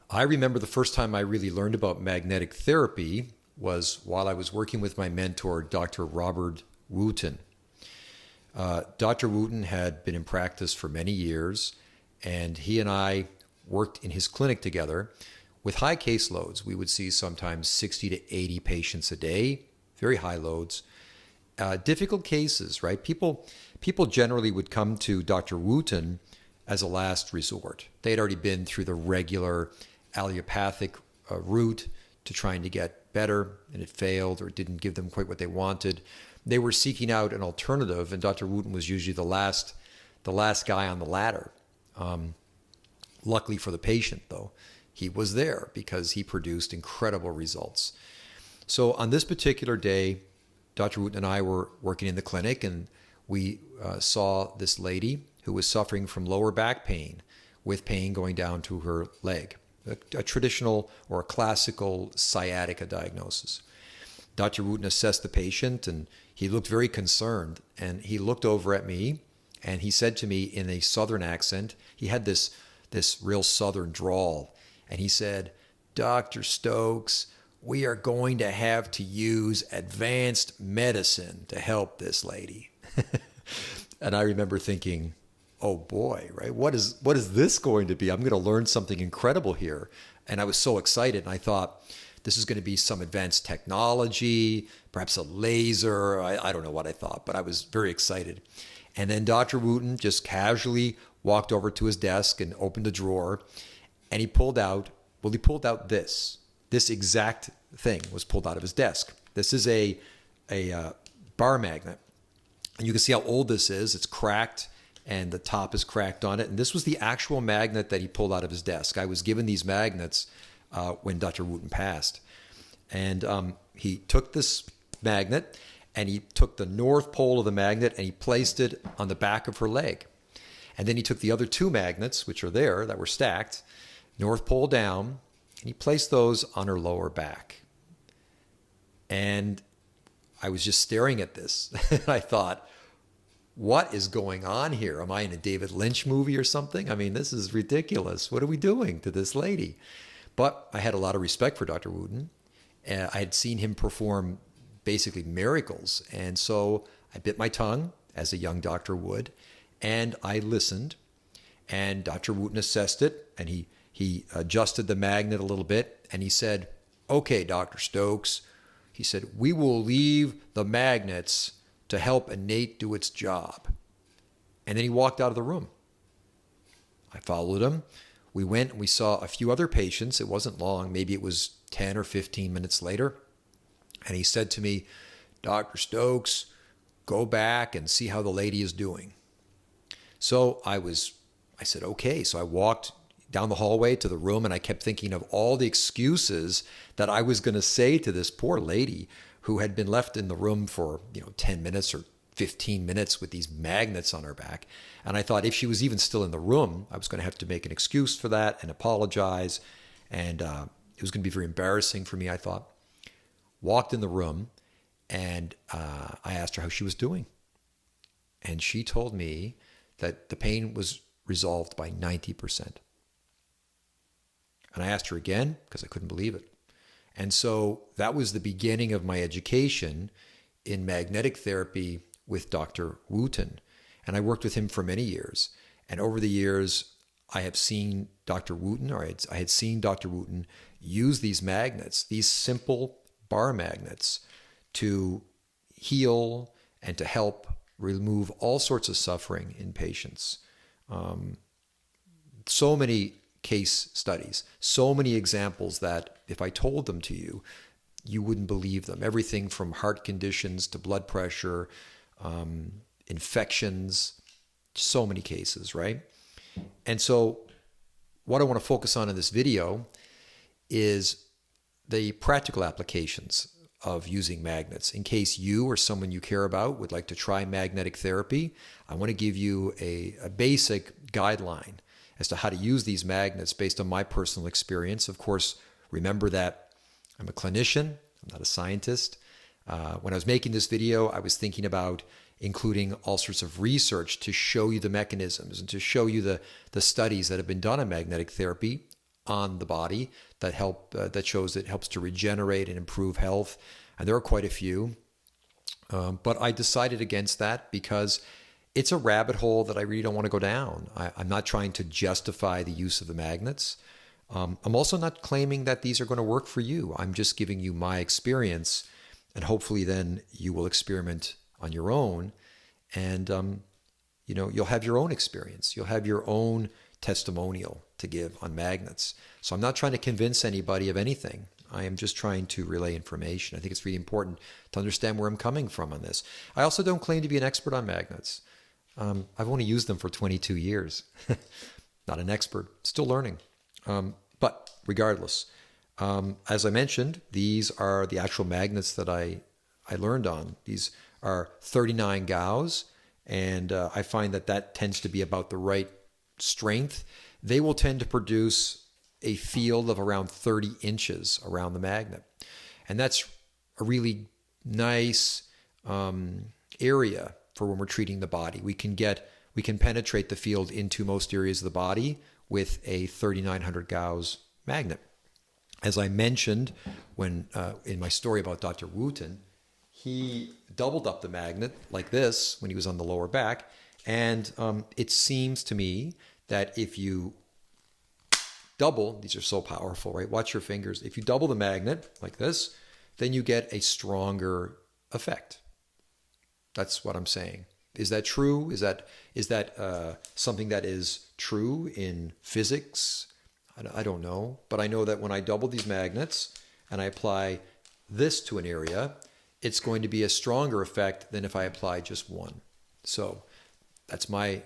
I remember the first time I really learned about magnetic therapy was while I was working with my mentor, Dr. Robert Wooten. Dr. Wooten had been in practice for many years, and he and I worked in his clinic together with high caseloads. We would see sometimes 60 to 80 patients a day, very high loads. Difficult cases, right? People generally would come to Dr. Wooten as a last resort. They had already been through the regular allopathic route to trying to get better, and it failed or didn't give them quite what they wanted. They were seeking out an alternative, and Dr. Wooten was usually the last guy on the ladder. Luckily for the patient, though, he was there because he produced incredible results. So on this particular day, Dr. Wooten and I were working in the clinic, and we saw this lady who was suffering from lower back pain with pain going down to her leg, a traditional or a classical sciatica diagnosis. Dr. Wooten assessed the patient, and he looked very concerned, and he looked over at me, and he said to me in a southern accent, he had this real southern drawl, and he said, "Dr. Stokes, we are going to have to use advanced medicine to help this lady." And I remember thinking, oh boy, right? What is this going to be? I'm going to learn something incredible here. And I was so excited. And I thought, this is going to be some advanced technology, perhaps a laser. I don't know what I thought, but I was very excited. And then Dr. Wooten just casually walked over to his desk and opened a drawer. And he pulled out this. This exact thing was pulled out of his desk. This is a bar magnet. And you can see how old this is. It's cracked, and the top is cracked on it. And this was the actual magnet that he pulled out of his desk. I was given these magnets when Dr. Wooten passed. And he took this magnet, and he took the north pole of the magnet, and he placed it on the back of her leg. And then he took the other two magnets, which are there, that were stacked, north pole down, and he placed those on her lower back. And I was just staring at this. And I thought, what is going on here? Am I in a David Lynch movie or something? I mean, this is ridiculous. What are we doing to this lady? But I had a lot of respect for Dr. Wooten. I had seen him perform basically miracles. And so I bit my tongue, as a young doctor would, and I listened. And Dr. Wooten assessed it, and he adjusted the magnet a little bit, and he said, "Okay, Dr. Stokes," he said, "we will leave the magnets to help innate do its job." And then he walked out of the room. I followed him. We went and we saw a few other patients. It wasn't long. Maybe it was 10 or 15 minutes later. And he said to me, "Dr. Stokes, go back and see how the lady is doing." So I said, okay. So I walked down the hallway to the room, and I kept thinking of all the excuses that I was going to say to this poor lady who had been left in the room for 10 minutes or 15 minutes with these magnets on her back. And I thought if she was even still in the room, I was going to have to make an excuse for that and apologize. And it was going to be very embarrassing for me, I thought. Walked in the room, and I asked her how she was doing. And she told me that the pain was resolved by 90%. And I asked her again because I couldn't believe it. And so that was the beginning of my education in magnetic therapy with Dr. Wooten. And I worked with him for many years. And over the years, I have seen Dr. Wooten, I had seen Dr. Wooten use these magnets, these simple bar magnets, to heal and to help remove all sorts of suffering in patients. So many case studies, so many examples that if I told them to you, you wouldn't believe them. Everything from heart conditions to blood pressure, infections, so many cases, right? And so what I want to focus on in this video is the practical applications of using magnets. In case you or someone you care about would like to try magnetic therapy, I want to give you a basic guideline as to how to use these magnets based on my personal experience. Of course, remember that I'm a clinician, I'm not a scientist. When I was making this video, I was thinking about including all sorts of research to show you the mechanisms and to show you the studies that have been done on magnetic therapy. on the body that that shows it helps to regenerate and improve health, and there are quite a few. But I decided against that because it's a rabbit hole that I really don't want to go down. I'm not trying to justify the use of the magnets. I'm also not claiming that these are going to work for you. I'm just giving you my experience, and hopefully then you will experiment on your own, and you'll have your own experience. You'll have your own testimonial to give on magnets. So I'm not trying to convince anybody of anything. I am just trying to relay information. I think it's really important to understand where I'm coming from on this. I also don't claim to be an expert on magnets. I've only used them for 22 years. Not an expert, still learning. But regardless, as I mentioned, these are the actual magnets that I learned on. These are 39 gauss, and I find that tends to be about the right strength. They will tend to produce a field of around 30 inches around the magnet. And that's a really nice area for when we're treating the body. We can penetrate the field into most areas of the body with a 3900 gauss magnet. As I mentioned when in my story about Dr. Wooten, he doubled up the magnet like this when he was on the lower back. And it seems to me that if you double, these are so powerful, right? Watch your fingers. If you double the magnet like this, then you get a stronger effect. That's what I'm saying. Is that true? Is that something that is true in physics? I don't know. But I know that when I double these magnets and I apply this to an area, it's going to be a stronger effect than if I apply just one. So that's my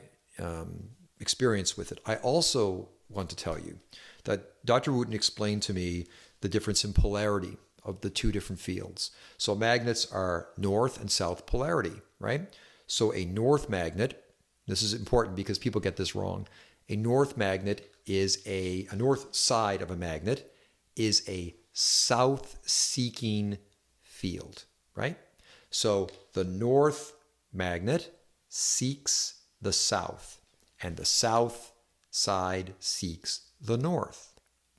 experience with it. I also want to tell you that Dr. Wooten explained to me the difference in polarity of the two different fields. So magnets are north and south polarity, right? So a north magnet, this is important because people get this wrong. A north magnet is a north side of a magnet is a south-seeking field, right? So the north magnet seeks the south, and the south side seeks the north.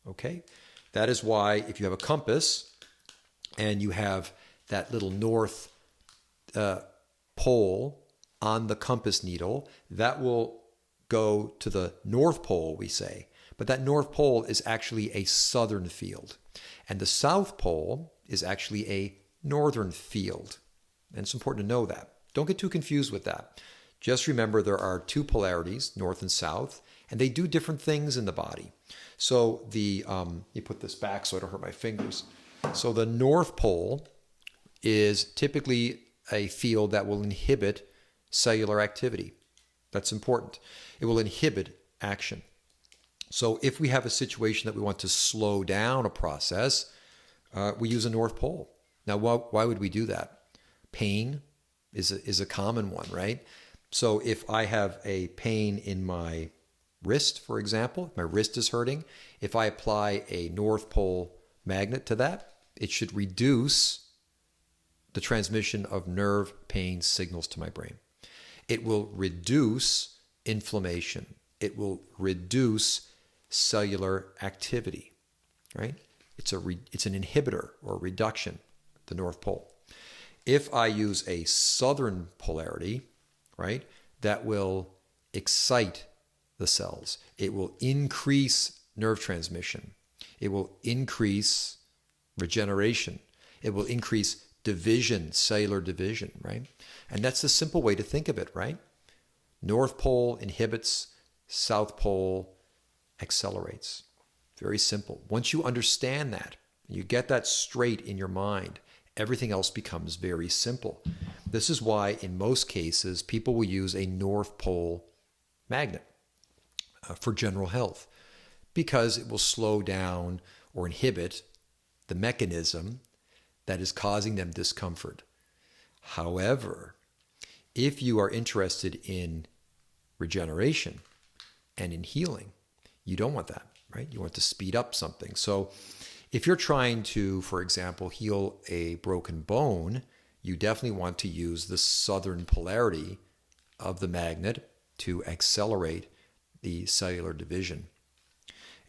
Okay? That is why if you have a compass and you have that little north pole on the compass needle, that will go to the North Pole, we say. But that North Pole is actually a southern field. And the South Pole is actually a northern field. And it's important to know that. Don't get too confused with that. Just remember there are two polarities, north and south, and they do different things in the body. So you put this back so I don't hurt my fingers. So the North Pole is typically a field that will inhibit cellular activity. That's important. It will inhibit action. So if we have a situation that we want to slow down a process, we use a North Pole. Now, why would we do that? Pain is a common one, right? So if I have a pain in my wrist, for example, if my wrist is hurting, if I apply a North Pole magnet to that, it should reduce the transmission of nerve pain signals to my brain. It will reduce inflammation. It will reduce cellular activity, right? It's an inhibitor or reduction, the North Pole. If I use a southern polarity, right, that will excite the cells. It will increase nerve transmission. It will increase regeneration. It will increase division, cellular division, right? And that's the simple way to think of it, right? North Pole inhibits, South Pole accelerates. Very simple. Once you understand that, you get that straight in your mind, everything else becomes very simple. This is why in most cases people will use a North Pole magnet for general health, because it will slow down or inhibit the mechanism that is causing them discomfort. However, if you are interested in regeneration and in healing, you don't want that, right? You want to speed up something. So if you're trying to, for example, heal a broken bone, you definitely want to use the southern polarity of the magnet to accelerate the cellular division.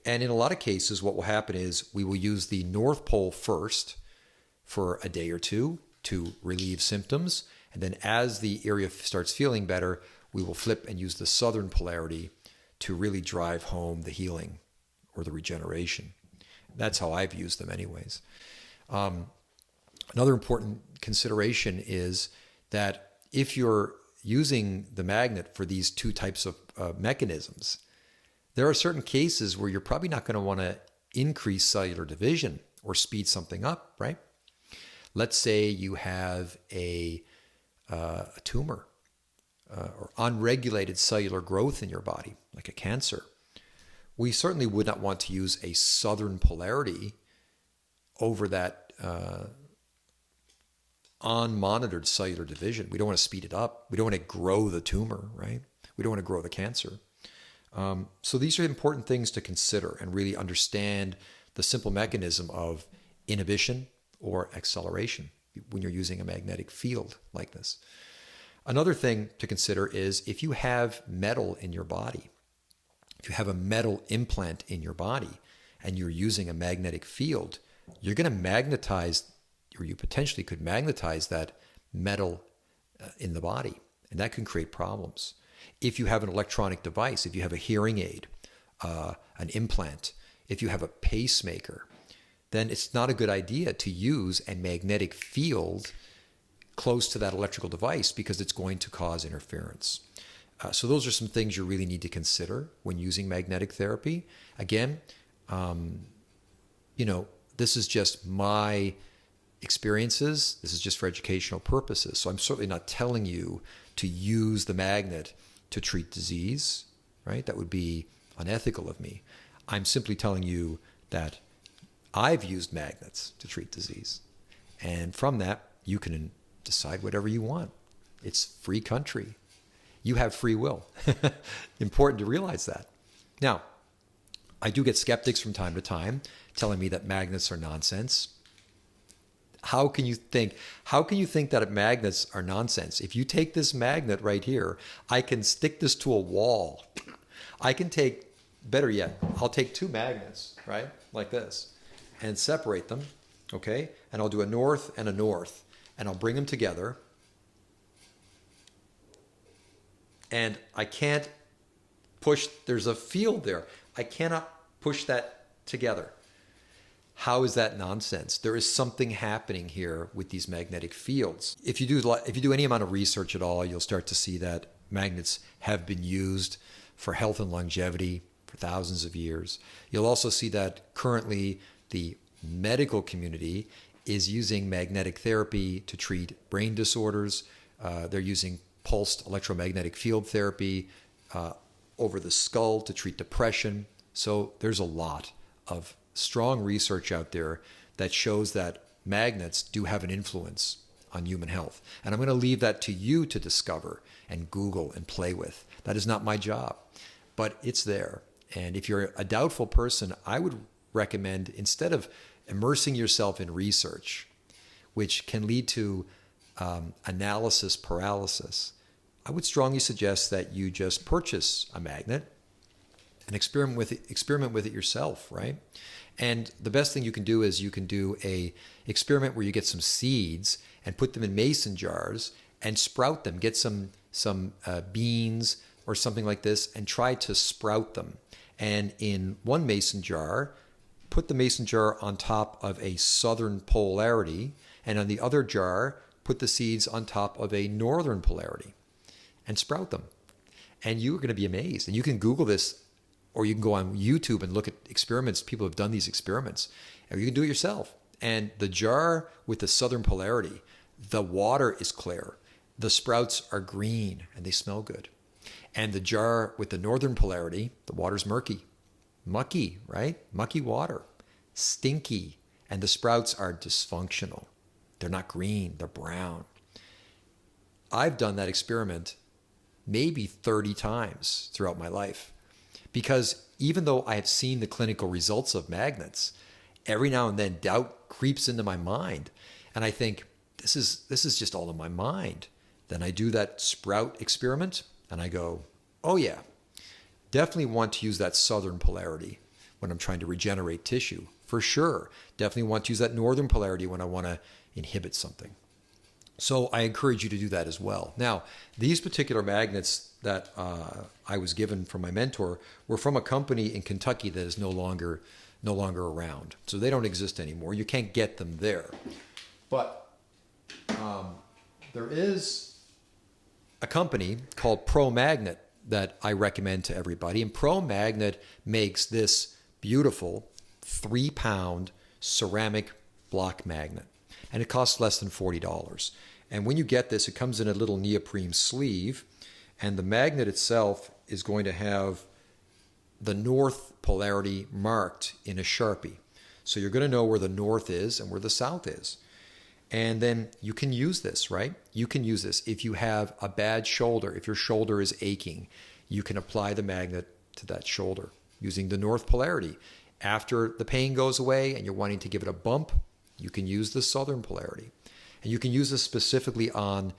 And in a lot of cases, what will happen is we will use the North Pole first for a day or two to relieve symptoms. And then as the area starts feeling better, we will flip and use the southern polarity to really drive home the healing or the regeneration. That's how I've used them anyways. Another important consideration is that if you're using the magnet for these two types of mechanisms, there are certain cases where you're probably not going to want to increase cellular division or speed something up, right? Let's say you have a tumor or unregulated cellular growth in your body, like a cancer. We certainly would not want to use a southern polarity over that unmonitored cellular division. We don't want to speed it up. We don't want to grow the tumor, right? We don't want to grow the cancer. So these are important things to consider and really understand the simple mechanism of inhibition or acceleration when you're using a magnetic field like this. Another thing to consider is if you have metal in your body, if you have a metal implant in your body and you're using a magnetic field, you're going to magnetize, or you potentially could magnetize that metal in the body, and that can create problems. If you have an electronic device, if you have a hearing aid, an implant, if you have a pacemaker, then it's not a good idea to use a magnetic field close to that electrical device because it's going to cause interference. So those are some things you really need to consider when using magnetic therapy. Again, this is just my experiences. This is just for educational purposes. So I'm certainly not telling you to use the magnet to treat disease, right? That would be unethical of me. I'm simply telling you that I've used magnets to treat disease. And from that, you can decide whatever you want. It's free country. You have free will. Important to realize that. Now, I do get skeptics from time to time telling me that magnets are nonsense. How can you think that magnets are nonsense? If you take this magnet right here, I can stick this to a wall. I can take, better yet, I'll take two magnets, right, like this, and separate them, okay? And I'll do a north, and I'll bring them together. And I can't push, there's a field there. I cannot push that together. How is that nonsense? There is something happening here with these magnetic fields. If you do any amount of research at all, you'll start to see that magnets have been used for health and longevity for thousands of years. You'll also see that currently the medical community is using magnetic therapy to treat brain disorders. They're using pulsed electromagnetic field therapy over the skull to treat depression. So there's a lot of strong research out there that shows that magnets do have an influence on human health. And I'm going to leave that to you to discover and Google and play with. That is not my job, but it's there. And if you're a doubtful person, I would recommend, instead of immersing yourself in research, which can lead to analysis paralysis, I would strongly suggest that you just purchase a magnet and experiment with it yourself, right? And the best thing you can do is you can do a experiment where you get some seeds and put them in mason jars and sprout them. Get some beans or something like this and try to sprout them. And in one mason jar, put the mason jar on top of a southern polarity, and on the other jar, put the seeds on top of a northern polarity and sprout them. And you are going to be amazed. And you can Google this, or you can go on YouTube and look at experiments. People have done these experiments, and you can do it yourself. And the jar with the southern polarity, the water is clear. The sprouts are green and they smell good. And the jar with the northern polarity, the water's murky. Mucky, right? Mucky water. Stinky. And the sprouts are dysfunctional. They're not green, they're brown. I've done that experiment maybe 30 times throughout my life. Because even though I have seen the clinical results of magnets, every now and then doubt creeps into my mind. And I think, this is just all in my mind. Then I do that sprout experiment and I go, oh yeah, definitely want to use that southern polarity when I'm trying to regenerate tissue, for sure. Definitely want to use that northern polarity when I want to inhibit something. So I encourage you to do that as well. Now, these particular magnets that I was given from my mentor were from a company in Kentucky that is no longer around. So they don't exist anymore. You can't get them there. But there is a company called ProMagnet that I recommend to everybody. And ProMagnet makes this beautiful 3-pound ceramic block magnet. And it costs less than $40. And when you get this, it comes in a little neoprene sleeve. And the magnet itself is going to have the north polarity marked in a Sharpie. So you're going to know where the north is and where the south is. And then you can use this, right? You can use this. If you have a bad shoulder, if your shoulder is aching, you can apply the magnet to that shoulder using the north polarity. After the pain goes away and you're wanting to give it a bump, you can use the southern polarity. And you can use this specifically on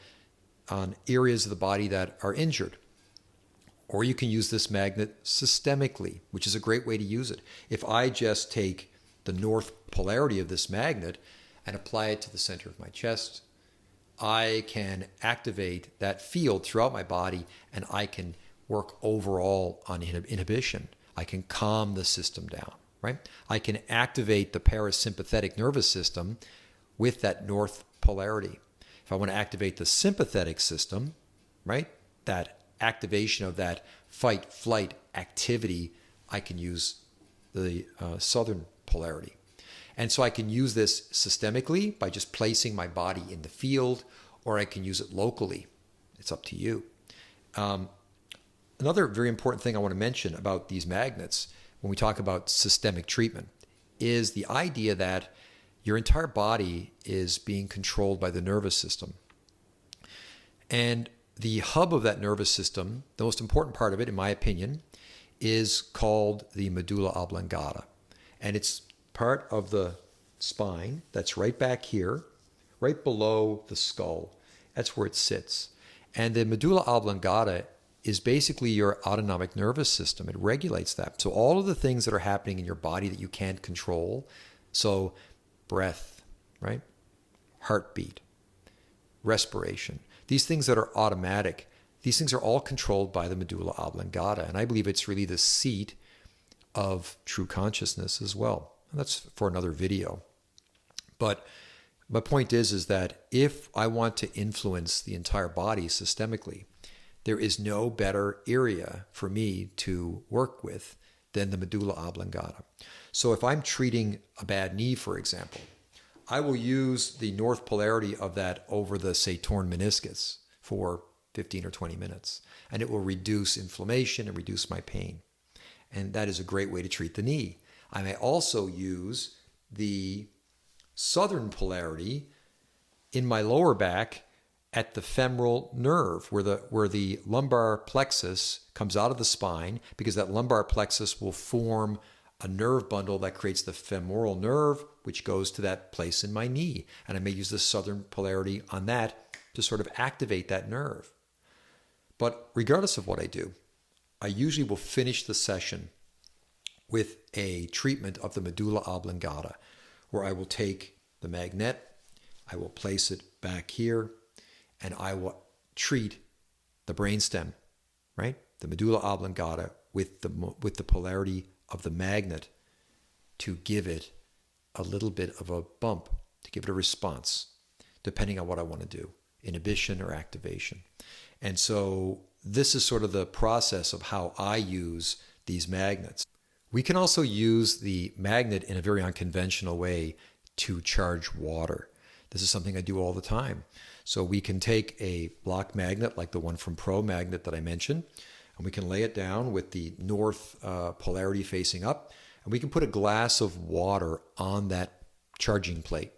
areas of the body that are injured. Or you can use this magnet systemically, which is a great way to use it. If I just take the north polarity of this magnet and apply it to the center of my chest, I can activate that field throughout my body, and I can work overall on inhibition. I can calm the system down, right? I can activate the parasympathetic nervous system with that north polarity. If I want to activate the sympathetic system, right, that activation of that fight-flight activity, I can use the southern polarity. And so I can use this systemically by just placing my body in the field, or I can use it locally. It's up to you. Another very important thing I want to mention about these magnets when we talk about systemic treatment is the idea that your entire body is being controlled by the nervous system. And the hub of that nervous system, the most important part of it, in my opinion, is called the medulla oblongata. And it's part of the spine that's right back here, right below the skull. That's where it sits. And the medulla oblongata is basically your autonomic nervous system. It regulates that. So all of the things that are happening in your body that you can't control, so breath, right? Heartbeat, respiration, these things that are automatic, these things are all controlled by the medulla oblongata. And I believe it's really the seat of true consciousness as well. And that's for another video. But my point is that if I want to influence the entire body systemically, there is no better area for me to work with than the medulla oblongata. So if I'm treating a bad knee, for example, I will use the north polarity of that over the, say, torn meniscus for 15 or 20 minutes. And it will reduce inflammation and reduce my pain. And that is a great way to treat the knee. I may also use the southern polarity in my lower back at the femoral nerve, where the lumbar plexus comes out of the spine, because that lumbar plexus will form a nerve bundle that creates the femoral nerve, which goes to that place in my knee. And I may use the southern polarity on that to sort of activate that nerve. But regardless of what I do, I usually will finish the session with a treatment of the medulla oblongata, where I will take the magnet, I will place it back here, and I will treat the brainstem, right? The medulla oblongata with the polarity of the magnet to give it a little bit of a bump, to give it a response, depending on what I want to do, inhibition or activation. And so this is sort of the process of how I use these magnets. We can also use the magnet in a very unconventional way to charge water. This is something I do all the time. So we can take a block magnet like the one from ProMagnet that I mentioned, and we can lay it down with the north polarity facing up, and we can put a glass of water on that charging plate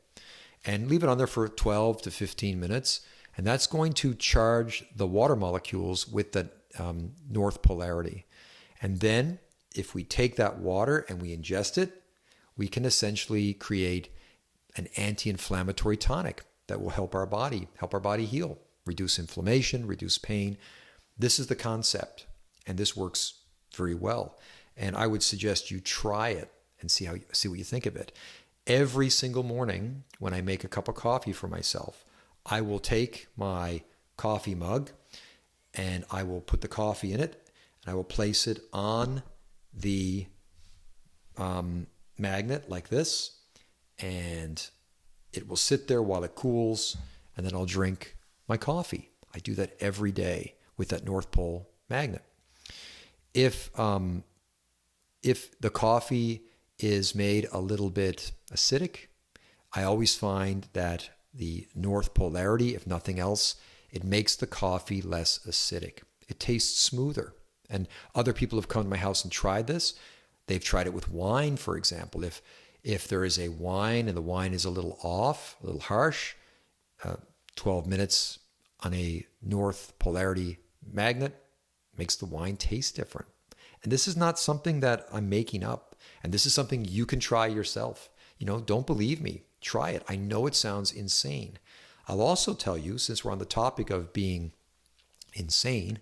and leave it on there for 12 to 15 minutes. And that's going to charge the water molecules with the north polarity. And then if we take that water and we ingest it, we can essentially create an anti-inflammatory tonic that will help our body heal, reduce inflammation, reduce pain. This is the concept, and this works very well. And I would suggest you try it and see what you think of it. Every single morning when I make a cup of coffee for myself, I will take my coffee mug and I will put the coffee in it and I will place it on the magnet like this, and it will sit there while it cools, and then I'll drink my coffee. I do that every day with that North Pole magnet. If the coffee is made a little bit acidic, I always find that the North Polarity, if nothing else, it makes the coffee less acidic. It tastes smoother. And other people have come to my house and tried this. They've tried it with wine, for example. If there is a wine and the wine is a little off, a little harsh, 12 minutes on a North Polarity magnet makes the wine taste different. And this is not something that I'm making up. And this is something you can try yourself. Don't believe me. Try it. I know it sounds insane. I'll also tell you, since we're on the topic of being insane,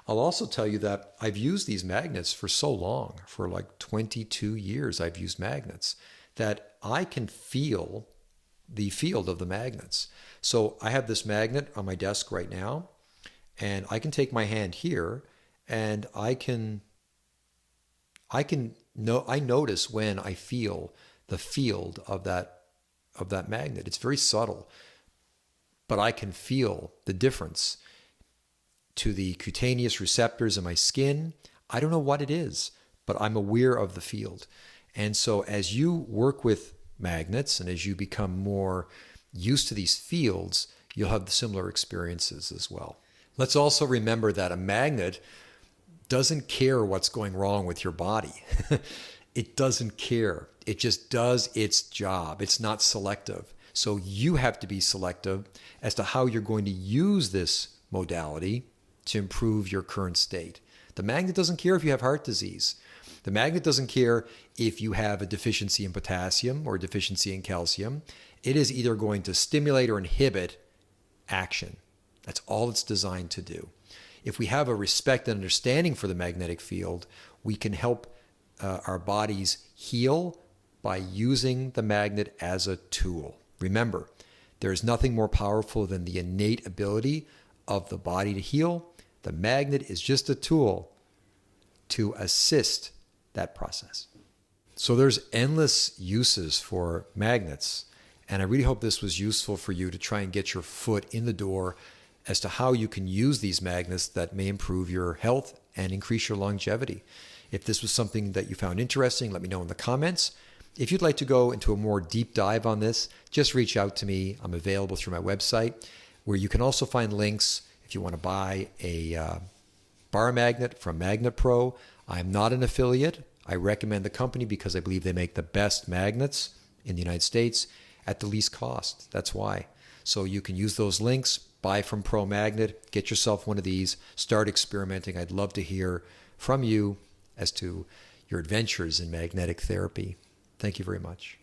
I'll also tell you that I've used these magnets for so long, for like 22 years I've used magnets, that I can feel the field of the magnets. So I have this magnet on my desk right now, and I can take my hand here and I notice when I feel the field of that magnet. It's very subtle, but I can feel the difference to the cutaneous receptors in my skin. I don't know what it is, but I'm aware of the field. And so as you work with magnets and as you become more used to these fields, you'll have similar experiences as well. Let's also remember that a magnet doesn't care what's going wrong with your body. It doesn't care. It just does its job. It's not selective. So you have to be selective as to how you're going to use this modality to improve your current state. The magnet doesn't care if you have heart disease. The magnet doesn't care if you have a deficiency in potassium or a deficiency in calcium. It is either going to stimulate or inhibit action. That's all it's designed to do. If we have a respect and understanding for the magnetic field, we can help our bodies heal by using the magnet as a tool. Remember, there is nothing more powerful than the innate ability of the body to heal. The magnet is just a tool to assist that process. So there's endless uses for magnets, and I really hope this was useful for you to try and get your foot in the door as to how you can use these magnets that may improve your health and increase your longevity. If this was something that you found interesting, let me know in the comments. If you'd like to go into a more deep dive on this, just reach out to me. I'm available through my website, where you can also find links if you want to buy a bar magnet from Magnet Pro. I'm not an affiliate. I recommend the company because I believe they make the best magnets in the United States at the least cost. That's why. So you can use those links, buy from Pro Magnet, get yourself one of these, start experimenting. I'd love to hear from you as to your adventures in magnetic therapy. Thank you very much.